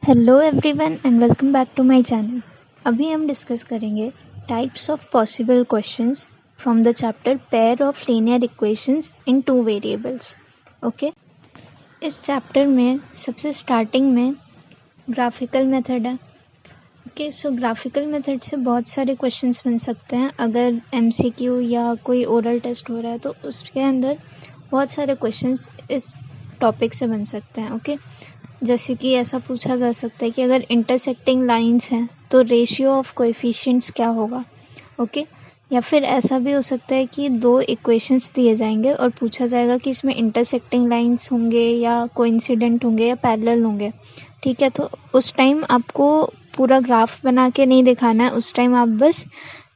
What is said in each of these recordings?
Hello everyone and welcome back to my channel. अभी हम discuss करेंगे types of possible questions from the chapter pair of linear equations in two variables. Okay, इस chapter में सबसे starting में graphical method है। Okay, so graphical method से बहुत सारे क्वेश्चंस बन सकते हैं। अगर एमसीक्यू या कोई ओरल टेस्ट हो रहा है तो उसके अंदर बहुत सारे क्वेश्चंस इस टॉपिक से बन सकते हैं। ओके, जैसे कि ऐसा पूछा जा सकता है कि अगर इंटरसेक्टिंग लाइंस हैं तो रेशियो ऑफ कोएफिशिएंट्स क्या होगा। ओके, या फिर ऐसा भी हो सकता है कि दो इक्वेशंस दिए जाएंगे और पूछा जाएगा कि इसमें इंटरसेक्टिंग लाइंस होंगे या कोइंसिडेंट होंगे या पैरेलल होंगे। ठीक है, तो उस टाइम आपको पूरा ग्राफ बना के नहीं दिखाना है। उस टाइम आप बस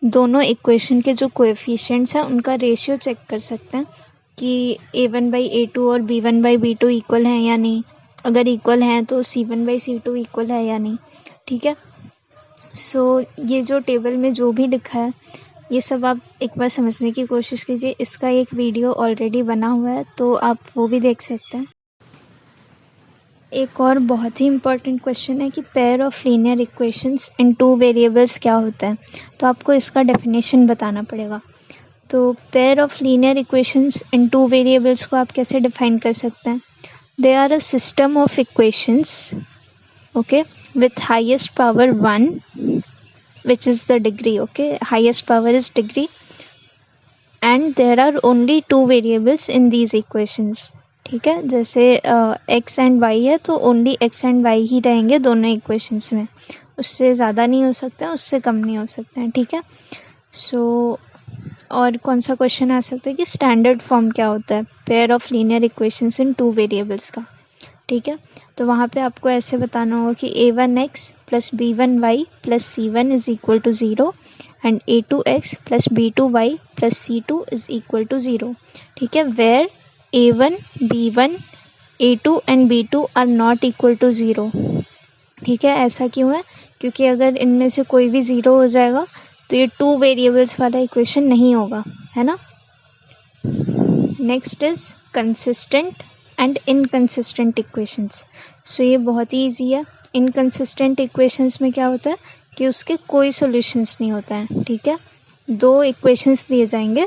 दोनों इक्वेशन के जो कोएफिशिएंट्स हैं उनका रेशियो चेक कर सकते हैं कि a1/a2 और b1/b2 इक्वल हैं या नहीं। अगर इक्वल हैं तो c1/c2 इक्वल है या नहीं। ठीक है, सो ये जो टेबल में जो भी लिखा है ये सब आप एक बार समझने की कोशिश कीजिए। इसका एक वीडियो ऑलरेडी बना हुआ है तो आप वो भी देख सकते हैं। एक और बहुत ही इम्पॉर्टेंट क्वेश्चन है कि pair of linear equations in two variables क्या होता है, तो आपको इसका डेफिनेशन बताना पड़ेगा। तो pair of linear equations in two variables को आप कैसे डिफाइन कर सकते हैं? They are a system of equations, okay, with highest power 1, which is the degree. Okay, highest power is degree, and there are only two variables in these equations. ठीक है, जैसे x and y है तो only x and y ही रहेंगे दोनों equations में। उससे ज़्यादा नहीं हो सकते हैं, उससे कम नहीं हो सकते हैं। ठीक है, सो और कौन सा क्वेश्चन आ सकता है कि स्टैंडर्ड फॉर्म क्या होता है pair of linear equations in two variables का। ठीक है, तो वहाँ पे आपको ऐसे बताना होगा कि a1x plus b1y plus c1 is equal to 0 and a2x plus b2y plus c2 is equal to 0। ठीक है, where a1, b1, a2 and b2 are not equal to 0। ठीक है, ऐसा क्यों है? क्योंकि अगर इनमें से कोई भी 0 हो जाएगा तो ये टू वेरिएबल्स वाला इक्वेशन नहीं होगा, है ना। Next is consistent and inconsistent equations. So ये बहुत ही ईजी है। इनकंसिस्टेंट इक्वेशंस में क्या होता है कि उसके कोई सॉल्यूशंस नहीं होता है। ठीक है, दो इक्वेशंस दिए जाएंगे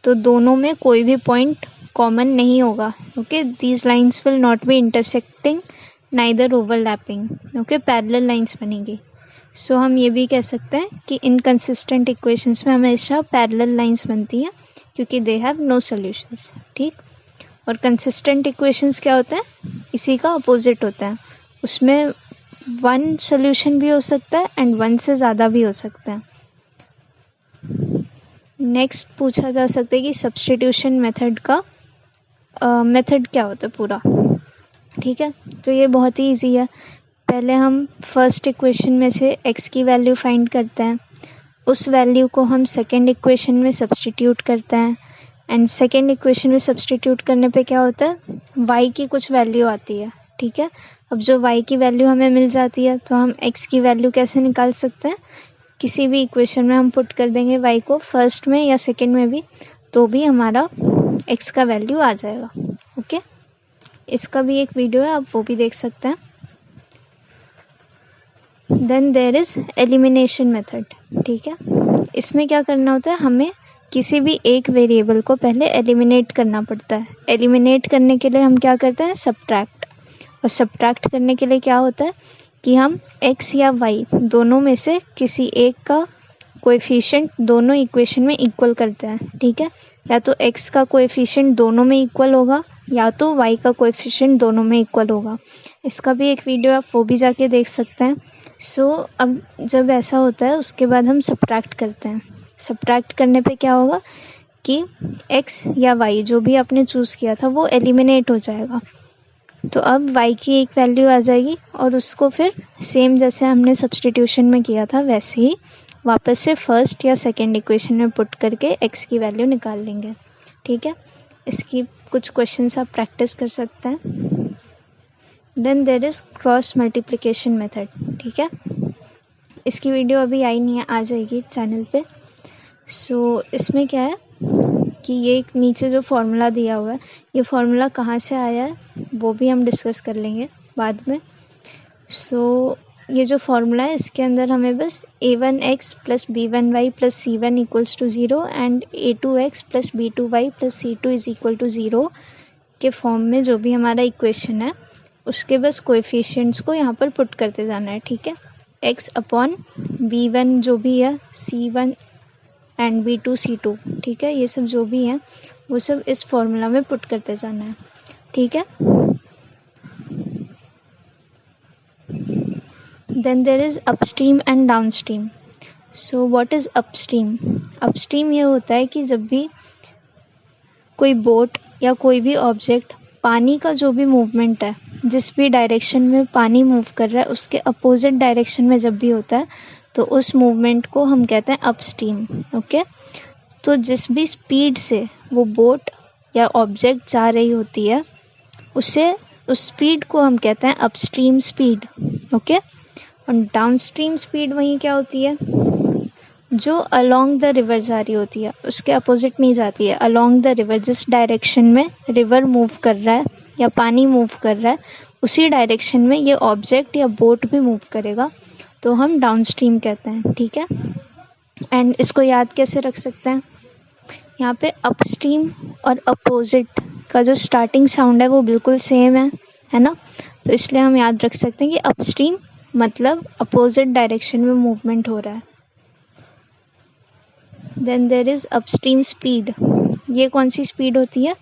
तो दोनों में कोई भी पॉइंट कॉमन नहीं होगा। Okay, these lines will not be intersecting neither overlapping. Okay, parallel lines बनेगी। सो हम ये भी कह सकते हैं कि इनकंसिस्टेंट इक्वेशंस में हमेशा पैरेलल लाइंस बनती हैं क्योंकि दे हैव नो सॉल्यूशंस। ठीक, और कंसिस्टेंट इक्वेशंस क्या होता है? इसी का अपोजिट होता है। उसमें वन सॉल्यूशन भी हो सकता है एंड वन से ज़्यादा भी हो सकता है। नेक्स्ट पूछा जा सकता है कि सब्स्टिट्यूशन मेथड का मेथड क्या होता है पूरा। ठीक है, तो ये बहुत ही ईजी है। पहले हम फर्स्ट इक्वेशन में से x की वैल्यू फाइंड करते हैं, उस वैल्यू को हम सेकेंड इक्वेशन में सब्स्टिट्यूट करते हैं एंड सेकेंड इक्वेशन में सब्स्टिट्यूट करने पे क्या होता है, y की कुछ वैल्यू आती है। ठीक है, अब जो y की वैल्यू हमें मिल जाती है तो हम x की वैल्यू कैसे निकाल सकते हैं? किसी भी इक्वेशन में हम पुट कर देंगे y को, फर्स्ट में या सेकेंड में भी, तो भी हमारा x का वैल्यू आ जाएगा। ओके, इसका भी एक वीडियो है, आप वो भी देख सकते हैं। Then there is elimination method. ठीक है, इसमें क्या करना होता है, हमें किसी भी एक वेरिएबल को पहले एलिमिनेट करना पड़ता है। एलिमिनेट करने के लिए हम क्या करते हैं, सब्ट्रैक्ट। और सब्ट्रैक्ट करने के लिए क्या होता है कि हम x या y दोनों में से किसी एक का कोएफिशिएंट दोनों इक्वेशन में इक्वल करते हैं। ठीक है, या तो x का कोएफिशिएंट दोनों में इक्वल होगा या तो y का कोएफिशिएंट दोनों में इक्वल होगा। इसका भी एक वीडियो आप वो भी जाके देख सकते हैं। सो अब जब ऐसा होता है उसके बाद हम सब्ट्रैक्ट करते हैं। सब्ट्रैक्ट करने पे क्या होगा कि x या y जो भी आपने चूज़ किया था वो एलिमिनेट हो जाएगा। तो अब y की एक वैल्यू आ जाएगी और उसको फिर सेम जैसे हमने सब्स्टिट्यूशन में किया था वैसे ही वापस से फर्स्ट या सेकेंड इक्वेशन में पुट करके x की वैल्यू निकाल लेंगे। ठीक है, इसकी कुछ क्वेश्चंस आप प्रैक्टिस कर सकते हैं। Then there is cross multiplication method. ठीक है, इसकी वीडियो अभी आई नहीं है, आ जाएगी चैनल पे। सो इसमें क्या है कि ये एक नीचे जो फार्मूला दिया हुआ है, ये फार्मूला कहाँ से आया है वो भी हम डिस्कस कर लेंगे बाद में। सो ये जो फॉर्मूला है इसके अंदर हमें बस a1x plus b1y plus c1 equals to 0 and a2x plus b2y plus c2 is equal to 0 के फॉर्म में जो भी हमारा इक्वेशन है उसके बस कोएफिशिएंट्स को यहाँ पर पुट करते जाना है, ठीक है। x अपॉन b1 जो भी है c1 एंड b2 c2, ठीक है, ये सब जो भी है वो सब इस फॉर्मूला में पुट करते जाना है, ठीक है। Then there is upstream and downstream. So what is upstream? Upstream ये होता है कि जब भी कोई बोट या कोई भी ऑब्जेक्ट पानी का जो भी मूवमेंट है, जिस भी डायरेक्शन में पानी मूव कर रहा है उसके अपोजिट डायरेक्शन में जब भी होता है तो उस मूवमेंट को हम कहते हैं अपस्ट्रीम, ओके। तो जिस भी स्पीड से वो बोट या ऑब्जेक्ट जा रही होती है उस स्पीड को हम कहते हैं अपस्ट्रीम स्पीड, ओके। और डाउनस्ट्रीम स्पीड वहीं क्या होती है, जो अलोंग द रिवर जा रही होती है, उसके अपोजिट नहीं जाती है, अलोंग द रिवर, जिस डायरेक्शन में रिवर मूव कर रहा है या पानी मूव कर रहा है उसी डायरेक्शन में ये ऑब्जेक्ट या बोट भी मूव करेगा तो हम डाउनस्ट्रीम कहते हैं, ठीक है। एंड इसको याद कैसे रख सकते हैं, यहाँ पे अपस्ट्रीम और अपोजिट का जो स्टार्टिंग साउंड है वो बिल्कुल सेम है ना, तो इसलिए हम याद रख सकते हैं कि अपस्ट्रीम मतलब अपोजिट डायरेक्शन में मूवमेंट हो रहा है। Then there is upstream speed. ये कौन सी स्पीड होती है,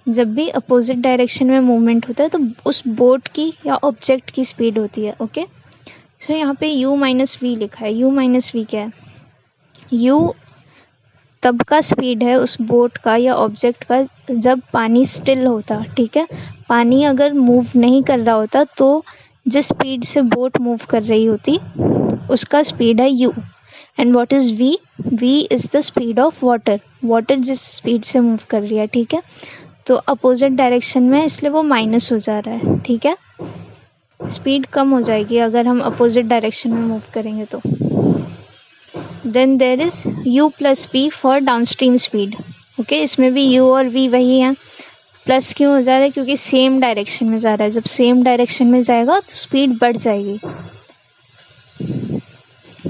जब भी अपोजिट डायरेक्शन में मूवमेंट होता है तो उस बोट की या ऑब्जेक्ट की स्पीड होती है, ओके। सो यहाँ पे u माइनस वी लिखा है। u माइनस वी क्या है, u तब का स्पीड है उस बोट का या ऑब्जेक्ट का जब पानी स्टिल होता, ठीक है। पानी अगर मूव नहीं कर रहा होता तो जिस स्पीड से बोट मूव कर रही होती उसका स्पीड है u। And what is v, v is the speed of water, water जिस स्पीड से मूव कर रही है, ठीक है। तो अपोजिट डायरेक्शन में इसलिए वो माइनस हो जा रहा है, ठीक है, स्पीड कम हो जाएगी अगर हम अपोजिट डायरेक्शन में मूव करेंगे तो। Then there is u plus v for downstream speed, okay. इसमें भी u और v वही हैं, प्लस क्यों हो जा रहा है, क्योंकि सेम डायरेक्शन में जा रहा है, जब सेम डायरेक्शन में जाएगा तो स्पीड बढ़ जाएगी।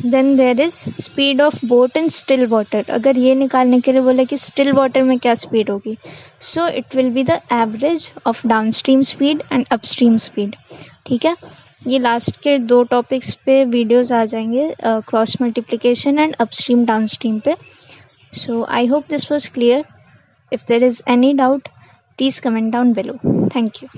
Then there is speed of boat in still water. अगर ये निकालने के लिए बोले कि स्टिल वाटर में क्या स्पीड होगी, so it will be the average of downstream speed and upstream speed, ठीक है। ये लास्ट के 2 टॉपिक्स पे वीडियोस आ जाएंगे, cross multiplication and upstream downstream पे। So I hope this was clear. If there is any doubt please comment down below. Thank you.